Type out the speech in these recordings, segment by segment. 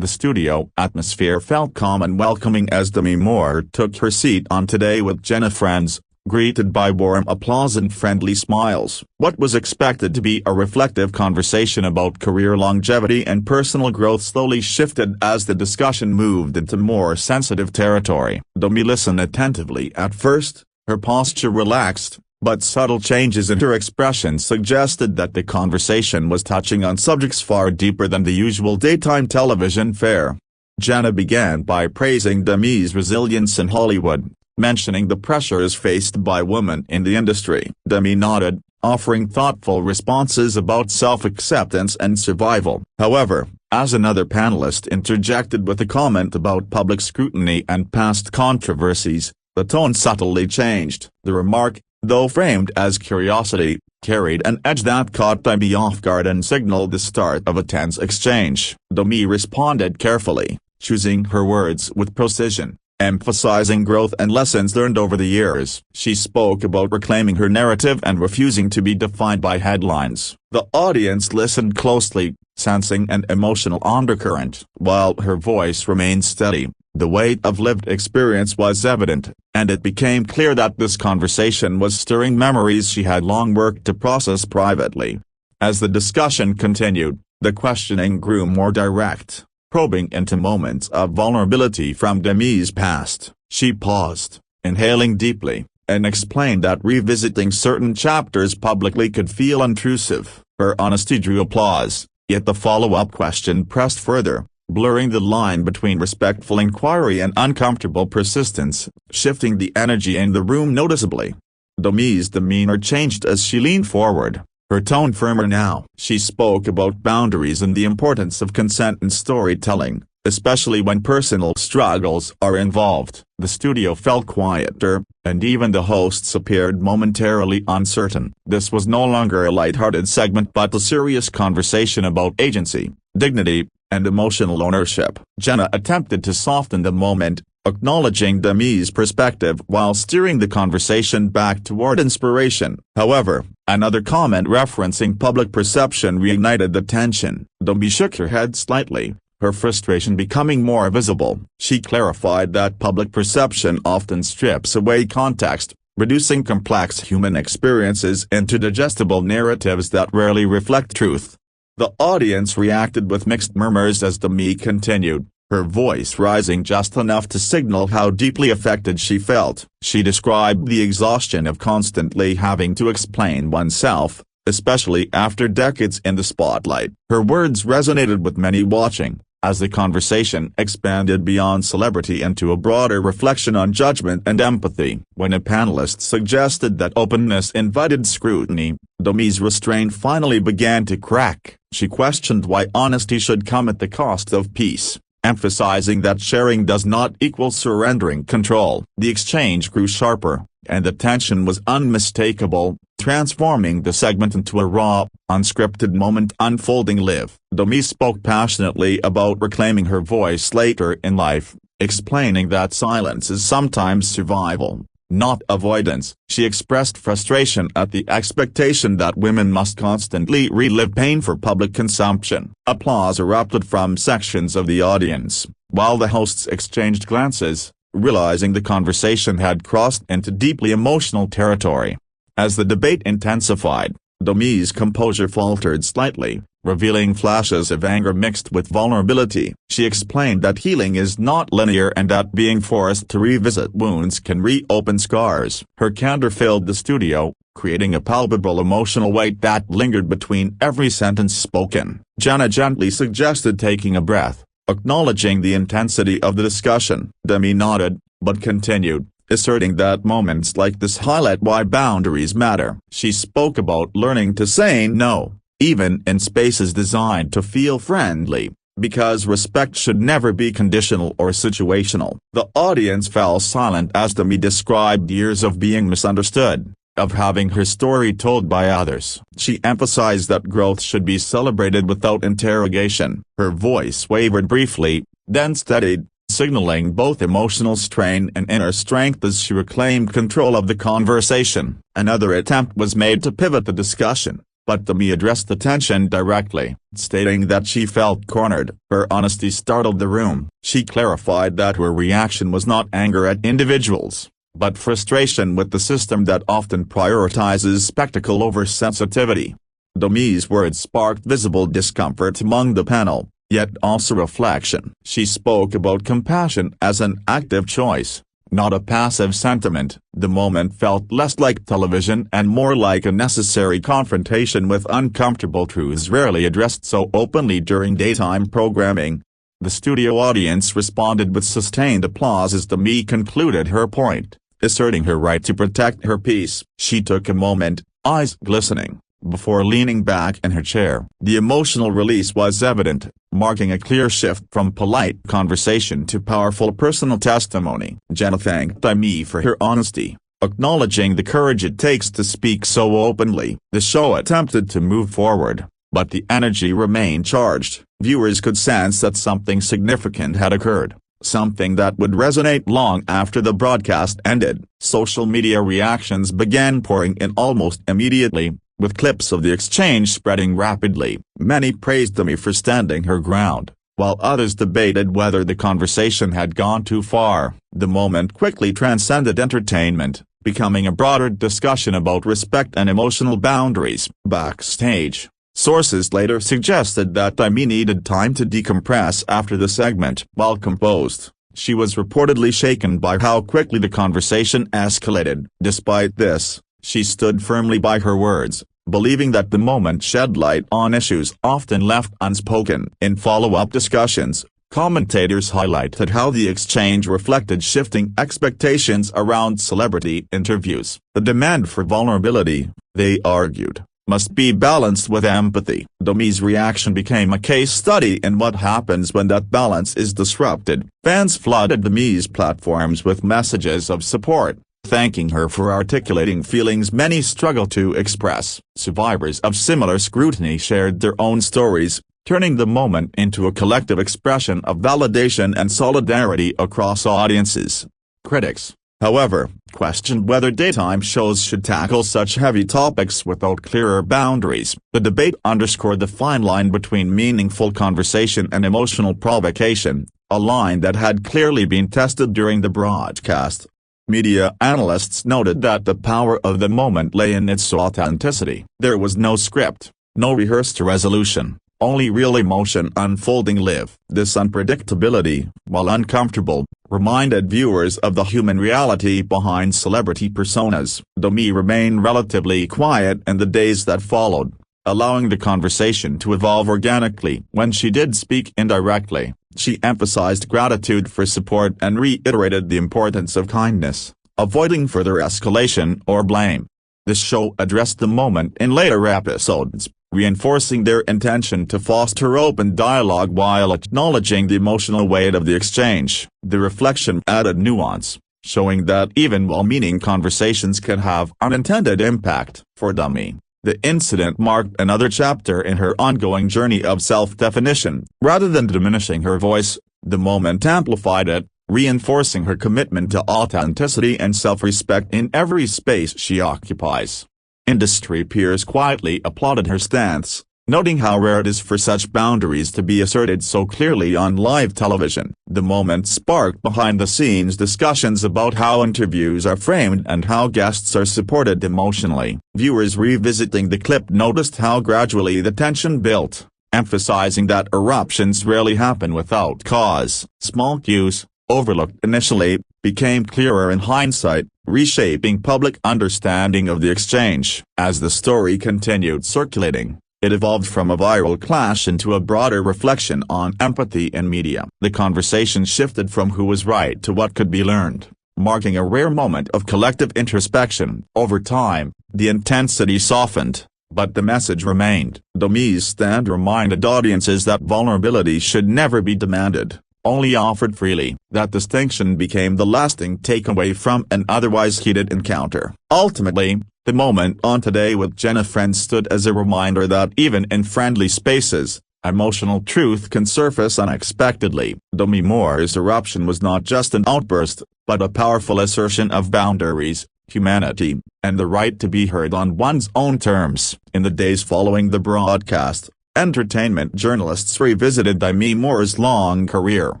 The studio atmosphere felt calm and welcoming as Demi Moore took her seat on Today with Jenna friends, greeted by warm applause and friendly smiles. What was expected to be a reflective conversation about career longevity and personal growth slowly shifted as the discussion moved into more sensitive territory. Demi listened attentively at first, her posture relaxed, but subtle changes in her expression suggested that the conversation was touching on subjects far deeper than the usual daytime television fare. Jenna began by praising Demi's resilience in Hollywood, mentioning the pressures faced by women in the industry. Demi nodded, offering thoughtful responses about self-acceptance and survival. However, as another panelist interjected with a comment about public scrutiny and past controversies, the tone subtly changed. The remark, though framed as curiosity, carried an edge that caught Demi off guard and signaled the start of a tense exchange. Demi responded carefully, choosing her words with precision, emphasizing growth and lessons learned over the years. She spoke about reclaiming her narrative and refusing to be defined by headlines. The audience listened closely, sensing an emotional undercurrent. While her voice remained steady, the weight of lived experience was evident, and it became clear that this conversation was stirring memories she had long worked to process privately. As the discussion continued, the questioning grew more direct, probing into moments of vulnerability from Demi's past. She paused, inhaling deeply, and explained that revisiting certain chapters publicly could feel intrusive. Her honesty drew applause, yet the follow-up question pressed further, blurring the line between respectful inquiry and uncomfortable persistence, shifting the energy in the room noticeably. Demi's demeanor changed as she leaned forward, her tone firmer now. She spoke about boundaries and the importance of consent in storytelling, especially when personal struggles are involved. The studio felt quieter, and even the hosts appeared momentarily uncertain. This was no longer a lighthearted segment but a serious conversation about agency, dignity, and emotional ownership. Jenna attempted to soften the moment, acknowledging Demi's perspective while steering the conversation back toward inspiration. However, another comment referencing public perception reignited the tension. Demi shook her head slightly, her frustration becoming more visible. She clarified that public perception often strips away context, reducing complex human experiences into digestible narratives that rarely reflect truth. The audience reacted with mixed murmurs as Demi continued, her voice rising just enough to signal how deeply affected she felt. She described the exhaustion of constantly having to explain oneself, especially after decades in the spotlight. Her words resonated with many watching, as the conversation expanded beyond celebrity into a broader reflection on judgment and empathy. When a panelist suggested that openness invited scrutiny, Demi's restraint finally began to crack. She questioned why honesty should come at the cost of peace, emphasizing that sharing does not equal surrendering control. The exchange grew sharper, and the tension was unmistakable, transforming the segment into a raw, unscripted moment unfolding live. Demi spoke passionately about reclaiming her voice later in life, explaining that silence is sometimes survival, not avoidance. She expressed frustration at the expectation that women must constantly relive pain for public consumption. Applause erupted from sections of the audience, while the hosts exchanged glances, realizing the conversation had crossed into deeply emotional territory. As the debate intensified, Demi's composure faltered slightly, revealing flashes of anger mixed with vulnerability. She explained that healing is not linear and that being forced to revisit wounds can reopen scars. Her candor filled the studio, creating a palpable emotional weight that lingered between every sentence spoken. Jenna gently suggested taking a breath, acknowledging the intensity of the discussion. Demi nodded, but continued, asserting that moments like this highlight why boundaries matter. She spoke about learning to say no, even in spaces designed to feel friendly, because respect should never be conditional or situational. The audience fell silent as Demi described years of being misunderstood, of having her story told by others. She emphasized that growth should be celebrated without interrogation. Her voice wavered briefly, then steadied, signaling both emotional strain and inner strength as she reclaimed control of the conversation. Another attempt was made to pivot the discussion, but Demi addressed the tension directly, stating that she felt cornered. Her honesty startled the room. She clarified that her reaction was not anger at individuals, but frustration with the system that often prioritizes spectacle over sensitivity. Demi's words sparked visible discomfort among the panel, yet also reflection. She spoke about compassion as an active choice, not a passive sentiment. The moment felt less like television and more like a necessary confrontation with uncomfortable truths rarely addressed so openly during daytime programming. The studio audience responded with sustained applause as Demi concluded her point, asserting her right to protect her peace. She took a moment, eyes glistening, before leaning back in her chair. The emotional release was evident, marking a clear shift from polite conversation to powerful personal testimony. Jenna thanked Demi for her honesty, acknowledging the courage it takes to speak so openly. The show attempted to move forward, but the energy remained charged. Viewers could sense that something significant had occurred, something that would resonate long after the broadcast ended. Social media reactions began pouring in almost immediately, with clips of the exchange spreading rapidly. Many praised Demi for standing her ground, while others debated whether the conversation had gone too far. The moment quickly transcended entertainment, becoming a broader discussion about respect and emotional boundaries. Backstage, sources later suggested that Demi needed time to decompress after the segment. While composed, she was reportedly shaken by how quickly the conversation escalated. Despite this, she stood firmly by her words, believing that the moment shed light on issues often left unspoken. In follow-up discussions, commentators highlighted how the exchange reflected shifting expectations around celebrity interviews. The demand for vulnerability, they argued, must be balanced with empathy. Demi's reaction became a case study in what happens when that balance is disrupted. Fans flooded Demi's platforms with messages of support, thanking her for articulating feelings many struggle to express. Survivors of similar scrutiny shared their own stories, turning the moment into a collective expression of validation and solidarity across audiences. Critics, however, questioned whether daytime shows should tackle such heavy topics without clearer boundaries. The debate underscored the fine line between meaningful conversation and emotional provocation, a line that had clearly been tested during the broadcast. Media analysts noted that the power of the moment lay in its authenticity. There was no script, no rehearsed resolution, only real emotion unfolding live. This unpredictability, while uncomfortable, reminded viewers of the human reality behind celebrity personas. Demi remained relatively quiet in the days that followed, allowing the conversation to evolve organically. When she did speak indirectly, she emphasized gratitude for support and reiterated the importance of kindness, avoiding further escalation or blame. The show addressed the moment in later episodes, reinforcing their intention to foster open dialogue while acknowledging the emotional weight of the exchange. The reflection added nuance, showing that even well-meaning conversations can have unintended impact. For Demi, the incident marked another chapter in her ongoing journey of self-definition. Rather than diminishing her voice, the moment amplified it, reinforcing her commitment to authenticity and self-respect in every space she occupies. Industry peers quietly applauded her stance, noting how rare it is for such boundaries to be asserted so clearly on live television. The moment sparked behind-the-scenes discussions about how interviews are framed and how guests are supported emotionally. Viewers revisiting the clip noticed how gradually the tension built, emphasizing that eruptions rarely happen without cause. Small cues, overlooked initially, became clearer in hindsight, reshaping public understanding of the exchange. As the story continued circulating, it evolved from a viral clash into a broader reflection on empathy in media. The conversation shifted from who was right to what could be learned, marking a rare moment of collective introspection. Over time, the intensity softened, but the message remained. Demi's stand reminded audiences that vulnerability should never be demanded, only offered freely. That distinction became the lasting takeaway from an otherwise heated encounter. Ultimately, the moment on Today with Jenna Friends stood as a reminder that even in friendly spaces, emotional truth can surface unexpectedly. Demi Moore's eruption was not just an outburst, but a powerful assertion of boundaries, humanity, and the right to be heard on one's own terms. In the days following the broadcast, entertainment journalists revisited Demi Moore's long career,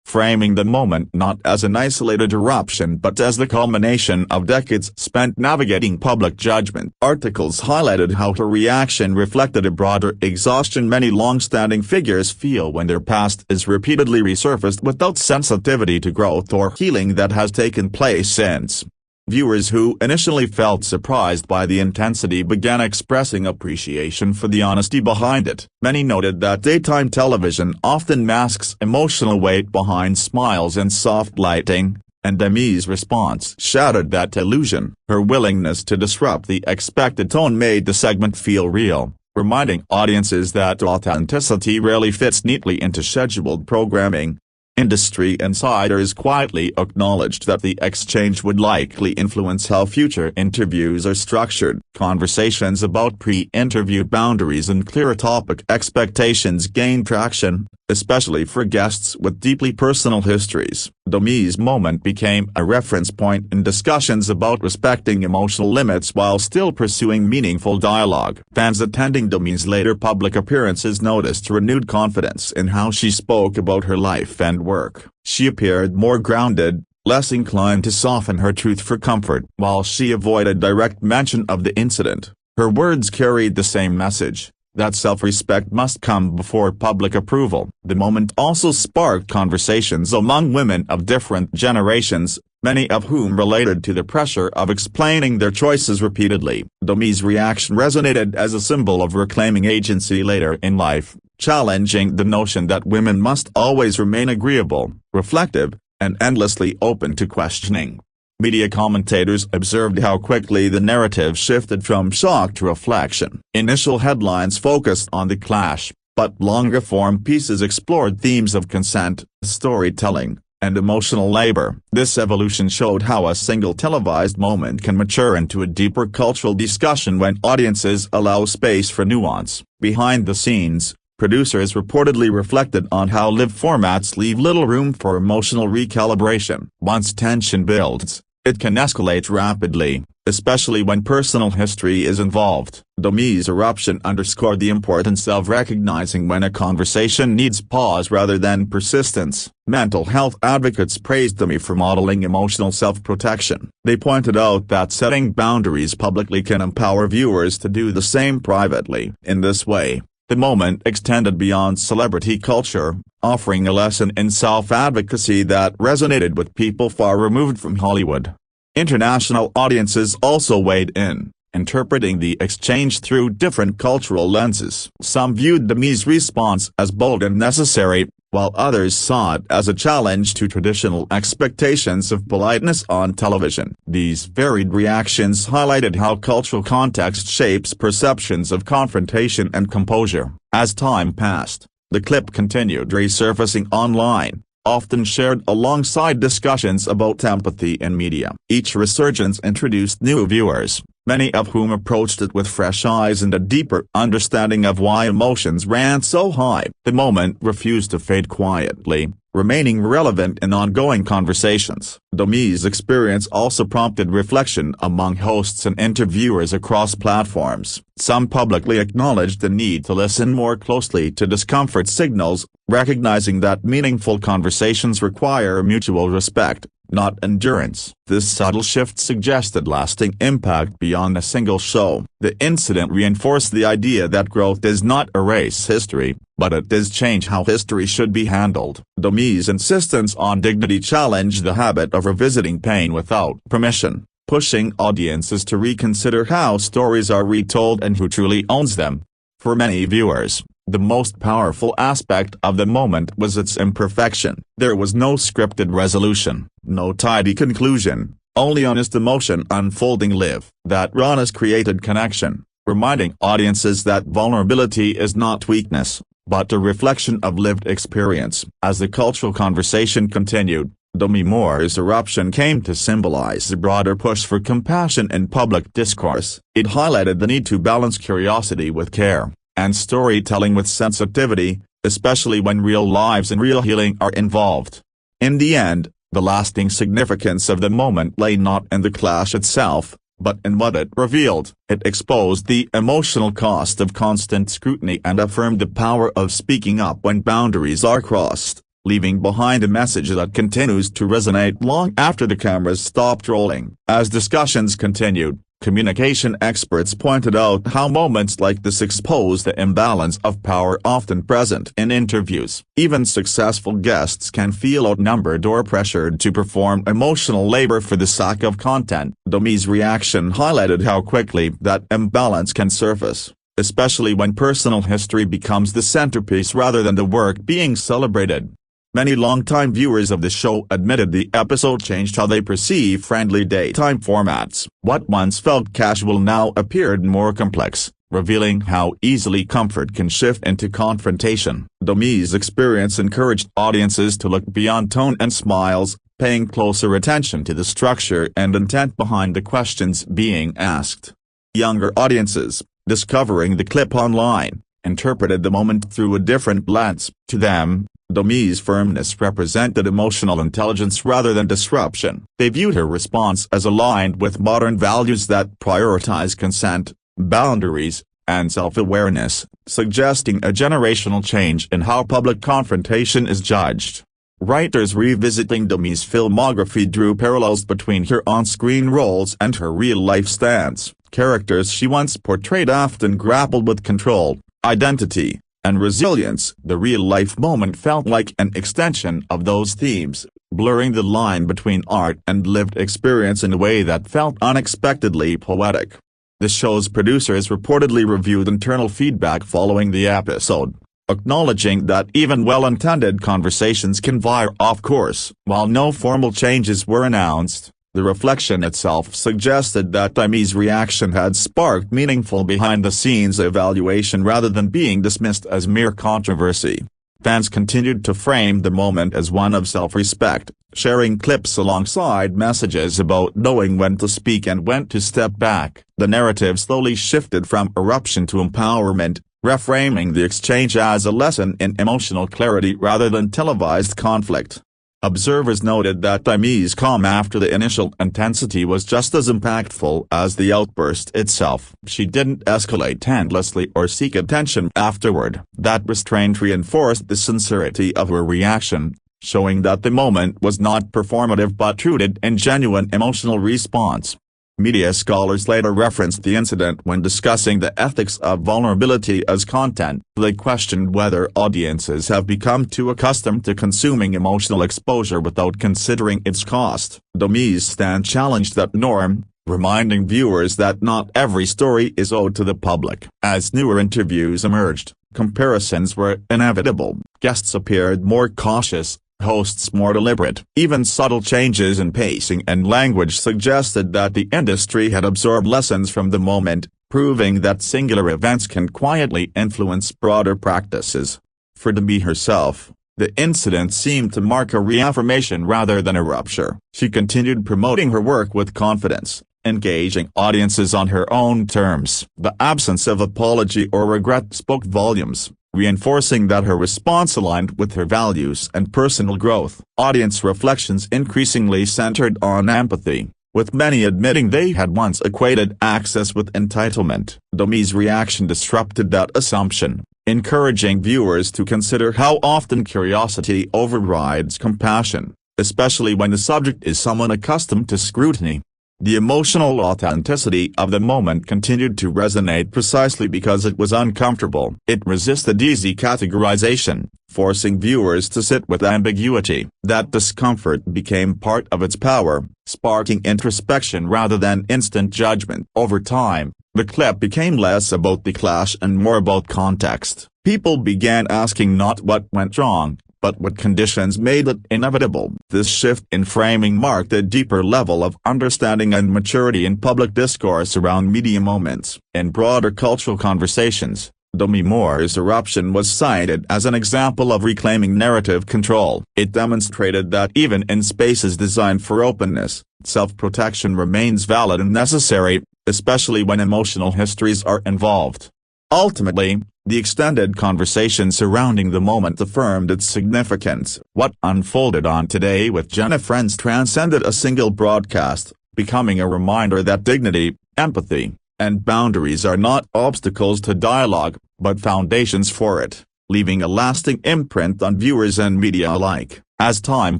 framing the moment not as an isolated eruption but as the culmination of decades spent navigating public judgment. Articles highlighted how her reaction reflected a broader exhaustion many long-standing figures feel when their past is repeatedly resurfaced without sensitivity to growth or healing that has taken place since. Viewers who initially felt surprised by the intensity began expressing appreciation for the honesty behind it. Many noted that daytime television often masks emotional weight behind smiles and soft lighting, and Demi's response shattered that illusion. Her willingness to disrupt the expected tone made the segment feel real, reminding audiences that authenticity rarely fits neatly into scheduled programming. Industry insiders quietly acknowledged that the exchange would likely influence how future interviews are structured. Conversations about pre-interview boundaries and clearer topic expectations gained traction, especially for guests with deeply personal histories. Demi's moment became a reference point in discussions about respecting emotional limits while still pursuing meaningful dialogue. Fans attending Demi's later public appearances noticed renewed confidence in how she spoke about her life and work. She appeared more grounded, less inclined to soften her truth for comfort. While she avoided direct mention of the incident, her words carried the same message, that self-respect must come before public approval. The moment also sparked conversations among women of different generations, many of whom related to the pressure of explaining their choices repeatedly. Demi's reaction resonated as a symbol of reclaiming agency later in life, challenging the notion that women must always remain agreeable, reflective, and endlessly open to questioning. Media commentators observed how quickly the narrative shifted from shock to reflection. Initial headlines focused on the clash, but longer-form pieces explored themes of consent, storytelling, and emotional labor. This evolution showed how a single televised moment can mature into a deeper cultural discussion when audiences allow space for nuance. Behind the scenes, producers reportedly reflected on how live formats leave little room for emotional recalibration. Once tension builds, it can escalate rapidly, especially when personal history is involved. Demi's eruption underscored the importance of recognizing when a conversation needs pause rather than persistence. Mental health advocates praised Demi for modeling emotional self-protection. They pointed out that setting boundaries publicly can empower viewers to do the same privately. In this way, the moment extended beyond celebrity culture, offering a lesson in self-advocacy that resonated with people far removed from Hollywood. International audiences also weighed in, interpreting the exchange through different cultural lenses. Some viewed Demi's response as bold and necessary, while others saw it as a challenge to traditional expectations of politeness on television. These varied reactions highlighted how cultural context shapes perceptions of confrontation and composure. As time passed, the clip continued resurfacing online, often shared alongside discussions about empathy in media. Each resurgence introduced new viewers, many of whom approached it with fresh eyes and a deeper understanding of why emotions ran so high. The moment refused to fade quietly, remaining relevant in ongoing conversations. Demi's experience also prompted reflection among hosts and interviewers across platforms. Some publicly acknowledged the need to listen more closely to discomfort signals, recognizing that meaningful conversations require mutual respect, not endurance. This subtle shift suggested lasting impact beyond a single show. The incident reinforced the idea that growth does not erase history, but it does change how history should be handled. Demi's insistence on dignity challenged the habit of revisiting pain without permission, pushing audiences to reconsider how stories are retold and who truly owns them. For many viewers, the most powerful aspect of the moment was its imperfection. There was no scripted resolution, no tidy conclusion, only honest emotion unfolding live. That rawness created connection, reminding audiences that vulnerability is not weakness, but a reflection of lived experience. As the cultural conversation continued, Demi Moore's eruption came to symbolize a broader push for compassion in public discourse. It highlighted the need to balance curiosity with care, and storytelling with sensitivity, especially when real lives and real healing are involved. In the end, the lasting significance of the moment lay not in the clash itself, But in what it revealed, it exposed the emotional cost of constant scrutiny and affirmed the power of speaking up when boundaries are crossed, leaving behind a message that continues to resonate long after the cameras stopped rolling. As discussions continued, communication experts pointed out how moments like this expose the imbalance of power often present in interviews. Even successful guests can feel outnumbered or pressured to perform emotional labor for the sake of content. Demi's reaction highlighted how quickly that imbalance can surface, especially when personal history becomes the centerpiece rather than the work being celebrated. Many longtime viewers of the show admitted the episode changed how they perceive friendly daytime formats. What once felt casual now appeared more complex, revealing how easily comfort can shift into confrontation. Demi's experience encouraged audiences to look beyond tone and smiles, paying closer attention to the structure and intent behind the questions being asked. Younger audiences, discovering the clip online, interpreted the moment through a different lens. To them, Demi's firmness represented emotional intelligence rather than disruption. They viewed her response as aligned with modern values that prioritize consent, boundaries, and self-awareness, suggesting a generational change in how public confrontation is judged. Writers revisiting Demi's filmography drew parallels between her on-screen roles and her real-life stance. Characters she once portrayed often grappled with control, identity, and resilience. The real-life moment felt like an extension of those themes, blurring the line between art and lived experience in a way that felt unexpectedly poetic. The show's producers reportedly reviewed internal feedback following the episode, acknowledging that even well-intended conversations can veer off course. While no formal changes were announced, the reflection itself suggested that Demi's reaction had sparked meaningful behind-the-scenes evaluation rather than being dismissed as mere controversy. Fans continued to frame the moment as one of self-respect, sharing clips alongside messages about knowing when to speak and when to step back. The narrative slowly shifted from eruption to empowerment, reframing the exchange as a lesson in emotional clarity rather than televised conflict. Observers noted that Demi's calm after the initial intensity was just as impactful as the outburst itself. She didn't escalate endlessly or seek attention afterward. That restraint reinforced the sincerity of her reaction, showing that the moment was not performative but rooted in genuine emotional response. Media scholars later referenced the incident when discussing the ethics of vulnerability as content. They questioned whether audiences have become too accustomed to consuming emotional exposure without considering its cost. Demi's stand challenged that norm, reminding viewers that not every story is owed to the public. As newer interviews emerged, comparisons were inevitable. Guests appeared more cautious, hosts more deliberate. Even subtle changes in pacing and language suggested that the industry had absorbed lessons from the moment, proving that singular events can quietly influence broader practices. For Demi herself, the incident seemed to mark a reaffirmation rather than a rupture. She continued promoting her work with confidence, engaging audiences on her own terms. The absence of apology or regret spoke volumes, reinforcing that her response aligned with her values and personal growth. Audience reflections increasingly centered on empathy, with many admitting they had once equated access with entitlement. Demi's reaction disrupted that assumption, encouraging viewers to consider how often curiosity overrides compassion, especially when the subject is someone accustomed to scrutiny. The emotional authenticity of the moment continued to resonate precisely because it was uncomfortable. It resisted easy categorization, forcing viewers to sit with ambiguity. That discomfort became part of its power, sparking introspection rather than instant judgment. Over time, the clip became less about the clash and more about context. People began asking not what went wrong, but what conditions made it inevitable. This shift in framing marked a deeper level of understanding and maturity in public discourse around media moments. In broader cultural conversations, Demi Moore's eruption was cited as an example of reclaiming narrative control. It demonstrated that even in spaces designed for openness, self-protection remains valid and necessary, especially when emotional histories are involved. Ultimately, the extended conversation surrounding the moment affirmed its significance. What unfolded on Today with Jenna Friends transcended a single broadcast, becoming a reminder that dignity, empathy, and boundaries are not obstacles to dialogue, but foundations for it, leaving a lasting imprint on viewers and media alike. As time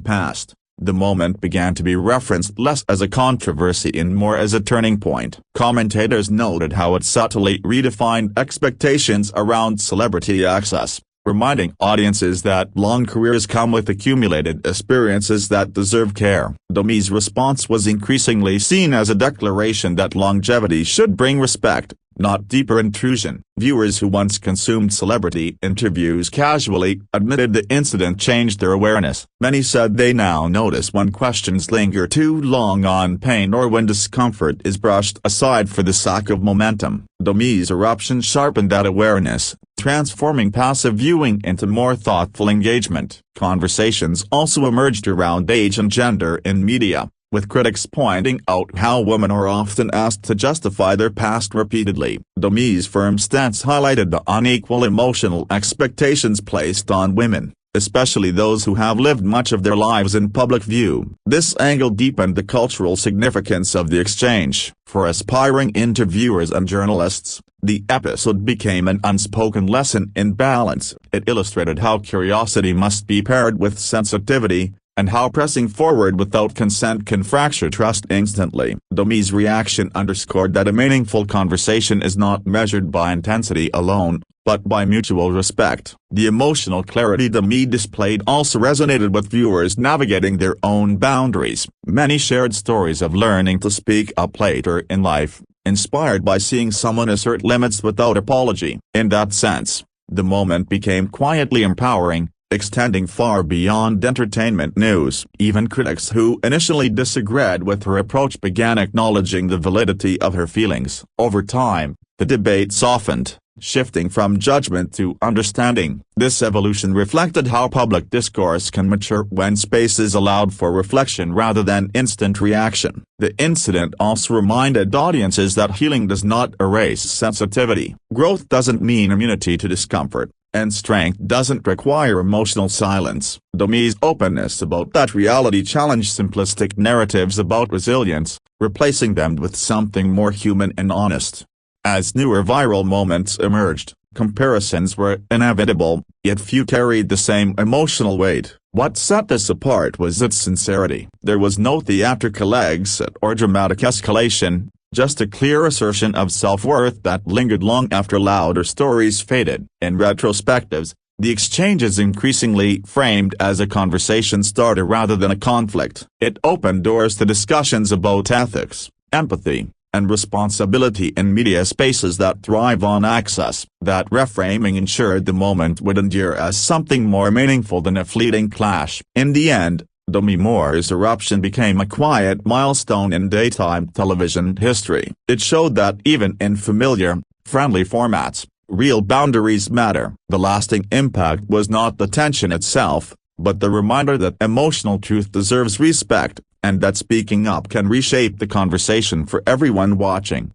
passed, the moment began to be referenced less as a controversy and more as a turning point. Commentators noted how it subtly redefined expectations around celebrity access, reminding audiences that long careers come with accumulated experiences that deserve care. Demi's response was increasingly seen as a declaration that longevity should bring respect, not deeper intrusion. Viewers who once consumed celebrity interviews casually admitted the incident changed their awareness. Many said they now notice when questions linger too long on pain or when discomfort is brushed aside for the sake of momentum. Demi's eruption sharpened that awareness, transforming passive viewing into more thoughtful engagement. Conversations also emerged around age and gender in media, with critics pointing out how women are often asked to justify their past repeatedly. Demi's firm stance highlighted the unequal emotional expectations placed on women, especially those who have lived much of their lives in public view. This angle deepened the cultural significance of the exchange. For aspiring interviewers and journalists, the episode became an unspoken lesson in balance. It illustrated how curiosity must be paired with sensitivity, and how pressing forward without consent can fracture trust instantly. Demi's reaction underscored that a meaningful conversation is not measured by intensity alone, but by mutual respect. The emotional clarity Demi displayed also resonated with viewers navigating their own boundaries. Many shared stories of learning to speak up later in life, inspired by seeing someone assert limits without apology. In that sense, the moment became quietly empowering, extending far beyond entertainment news. Even critics who initially disagreed with her approach began acknowledging the validity of her feelings. Over time, the debate softened, shifting from judgment to understanding. This evolution reflected how public discourse can mature when space is allowed for reflection rather than instant reaction. The incident also reminded audiences that healing does not erase sensitivity. Growth doesn't mean immunity to discomfort, and strength doesn't require emotional silence. Demi's openness about that reality challenged simplistic narratives about resilience, replacing them with something more human and honest. As newer viral moments emerged, comparisons were inevitable, yet few carried the same emotional weight. What set this apart was its sincerity. There was no theatrical exit or dramatic escalation, just a clear assertion of self-worth that lingered long after louder stories faded. In retrospectives, the exchange is increasingly framed as a conversation starter rather than a conflict. It opened doors to discussions about ethics, empathy, and responsibility in media spaces that thrive on access. That reframing ensured the moment would endure as something more meaningful than a fleeting clash. In the end, Demi Moore's eruption became a quiet milestone in daytime television history. It showed that even in familiar, friendly formats, real boundaries matter. The lasting impact was not the tension itself, but the reminder that emotional truth deserves respect, and that speaking up can reshape the conversation for everyone watching.